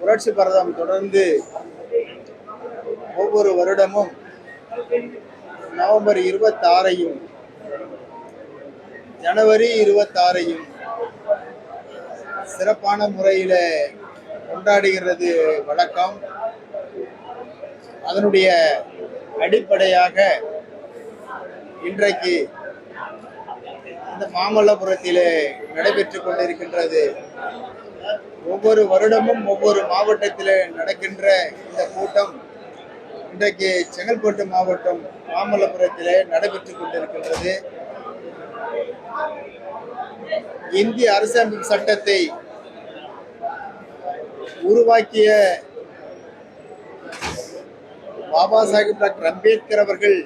புரட்சி பாரதம் தொடர்ந்து ஒவ்வொரு வருடமும் நவம்பர் 26 ஜனவரி 26 சிறப்பான முறையில் கொண்டாடுகிறது வழக்கம். அதனுடைய அடிப்படையாக இன்றைக்கு இந்த மாமல்லபுரத்திலே நடைபெற்றுக் கொண்டிருக்கின்றது. ஒவ்வொரு வருடமும் ஒவ்வொரு மாவட்டத்தில் நடக்கின்ற இந்த கூட்டம் இன்றைக்கு செங்கல்பட்டு மாவட்டம் மாமல்லபுரத்திலே நடைபெற்றுக் கொண்டிருக்கின்றது. இந்திய அரசியலமைப்பு சட்டத்தை உருவாக்கிய பாபா சாஹிப் டாக்டர் அம்பேத்கர் அவர்கள்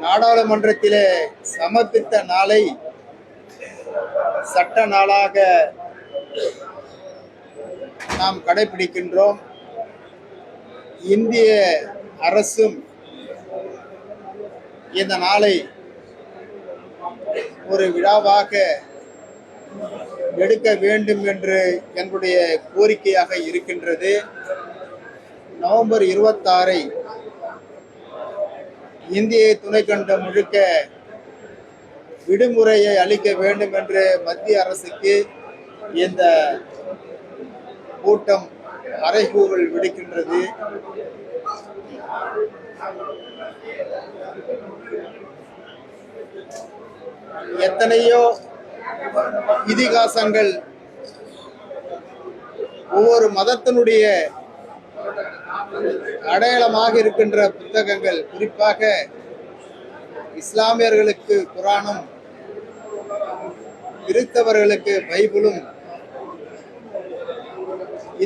நாடாளுமன்றத்திலே சமர்ப்பித்த நாளை சட்ட நாளாக நாம் கடைபிடிக்கின்றோம். இந்திய அரசும் இந்த நாளை ஒரு விழாவாக எடுக்க வேண்டும் என்று எங்களுடைய கோரிக்கையாக இருக்கின்றது. நவம்பர் 26 இந்திய துணைக்கண்டம் முழுக்க விடுமுறையை அளிக்க வேண்டும் என்று மத்திய அரசுக்கு இந்த கூட்டம் அறைகூவல் விடுக்கின்றது. எத்தனையோ இதிகாசங்கள் ஒவ்வொரு மதத்தினுடைய அடையாளமாக இருக்கின்ற புத்தகங்கள், குறிப்பாக இஸ்லாமியர்களுக்கு குரானும் கிறிஸ்தவர்களுக்கு பைபிளும்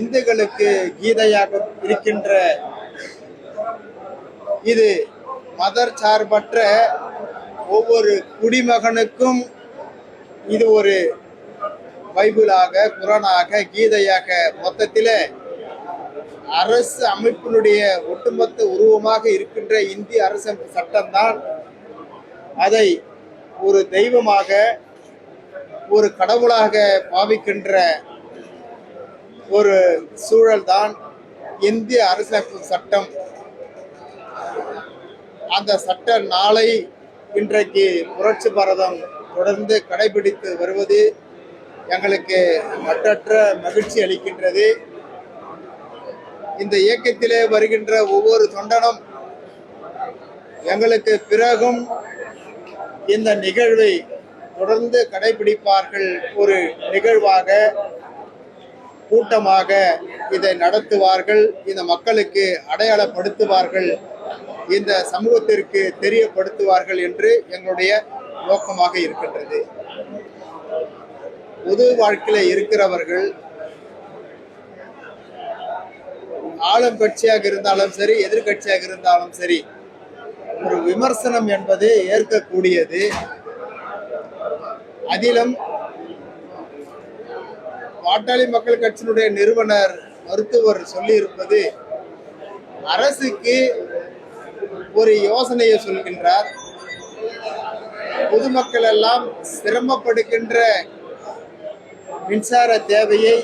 இந்துக்களுக்கு கீதையாக இருக்கின்ற இது மதர் சார்பற்ற ஒவ்வொரு குடிமகனுக்கும் இது ஒரு பைபிளாக, குரானாக, கீதையாக, மொத்தத்தில் அரசு அமைப்பினுடைய ஒட்டுமொத்த உருவமாக இருக்கின்ற இந்திய அரசியல் சட்டம்தான் அதை ஒரு தெய்வமாக, ஒரு கடவுளாக பாவிக்கின்ற ஒரு சூழல்தான் இந்திய அரசியலமைப்பு சட்டம். அந்த சட்ட நாளை இன்றைக்கு புரட்சி பாரதம் தொடர்ந்து கடைபிடித்து வருவது எங்களுக்கு மற்றற்ற மகிழ்ச்சி அளிக்கின்றது. இந்த இயக்கத்திலே வருகின்ற ஒவ்வொரு தொண்டனும் எங்களுக்கு பிறகும் இந்த நிகழ்வை தொடர்ந்து கடைபிடிப்பார்கள். ஒரு நிகழ்வாக, கூட்டமாக இதை நடத்துவார்கள். இந்த மக்களுக்கு அடையாளப்படுத்துவார்கள், இந்த சமூகத்திற்கு தெரியப்படுத்துவார்கள் என்று எங்களுடைய நோக்கமாக இருக்கின்றது. பொது வாழ்க்கையில் இருக்கிறவர்கள் ஆளும் கட்சியாக இருந்தாலும் சரி, எதிர்கட்சியாக இருந்தாலும் சரி, ஒரு விமர்சனம் என்பது ஏற்கக்கூடியது. அதிலும் பாட்டாளி மக்கள் கட்சியினுடைய நிறுவனர் மருத்துவர் சொல்லியிருப்பது, அரசுக்கு ஒரு யோசனையை சொல்கின்றார். பொதுமக்கள் எல்லாம் சிரமப்படுகின்ற மின்சார தேவையை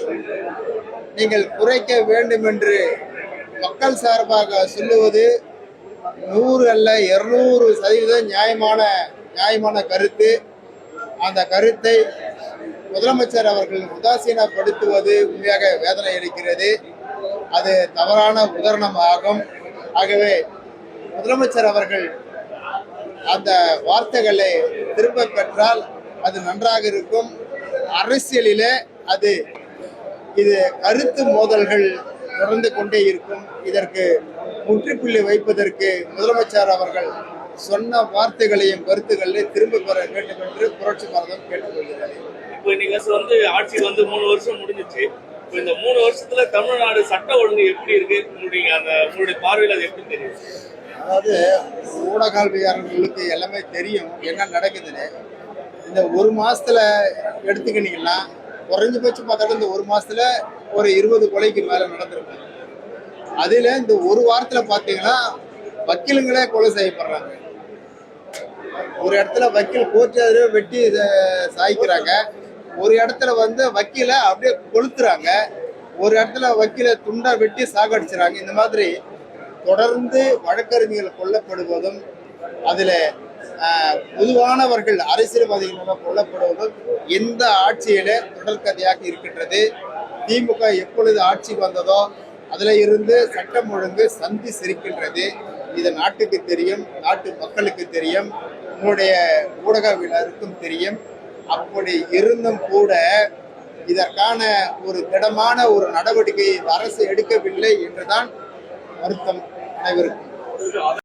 நீங்கள் குறைக்க வேண்டும் என்று மக்கள் சார்பாக சொல்லுவது 100 அல்ல 200% நியாயமான கருத்து. அந்த கருத்தை முதலமைச்சர் அவர்கள் உதாசீனப்படுத்துவது உண்மையாக வேதனை அளிக்கிறது. அது தவறான உதாரணமாகும். ஆகவே முதலமைச்சர் அவர்கள் அந்த வார்த்தைகளை திரும்ப பெற்றால் அது நன்றாக இருக்கும். அரசியலிலே இது கருத்து மோதல்கள் தொடர்ந்து கொண்டே இருக்கும். இதற்கு முற்றுப்புள்ளி வைப்பதற்கு முதலமைச்சர் அவர்கள் சொன்ன வார்த்தைகளையும் கருத்துக்களையும் திரும்ப பெற வேண்டும் என்று புரட்சி பாரதம் கேட்டுக்கொள்கிறது. இப்போ நீங்க ஆட்சி 3 வருஷம் முடிஞ்சிச்சு. இப்போ இந்த 3 வருஷத்துல தமிழ்நாடு சட்ட ஒழுங்கு எப்படி இருக்கு? உங்களுடைய பார்வையில் அது எப்படி தெரியும்? அதாவது ஊடகவியாளர்களுக்கு எல்லாமே தெரியும் என்ன நடக்குதுன்னு. இந்த 1 மாசத்துல எடுத்துக்கிட்டீங்கன்னா குறைஞ்சபட்சம் பார்த்தாலும் இந்த 1 மாசத்துல ஒரு 20 கொலைக்கு மேல நடந்திருக்கு. அதுல இந்த 1 வாரத்துல பாத்தீங்கன்னா வக்கீலுங்களே கொலை செய்யப்படுறாங்க. ஒரு இடத்துல வக்கீல் கோர்ட்டு வெட்டி சாய்க்கிறாங்க. ஒரு இடத்துல வந்து வக்கீல அப்படியே கொளுத்துறாங்க, ஒரு இடத்துல வக்கீல துண்டா வெட்டி சாகடிச்சுறாங்க. இந்த மாதிரி தொடர்ந்து வழக்கறிஞர்கள் கொல்லப்படுவதும், அதுல பொதுவானவர்கள் அரசியல்வாதிகள் கொல்லப்படுவதும் எந்த ஆட்சியில தொடர்கதையாக இருக்கின்றது. திமுக எப்பொழுது ஆட்சிக்கு வந்ததோ அதுல இருந்து சட்டம் ஒழுங்கு சந்தி சிரிக்கின்றது. இது நாட்டுக்கு தெரியும், நாட்டு மக்களுக்கு தெரியும், உங்களுடைய ஊடகவியலருக்கும் தெரியும். அப்படி இருந்தும் கூட இதற்கான ஒரு திடமான ஒரு நடவடிக்கை அரசு எடுக்கவில்லை என்றுதான் வருத்தம் அனைவருக்கும்.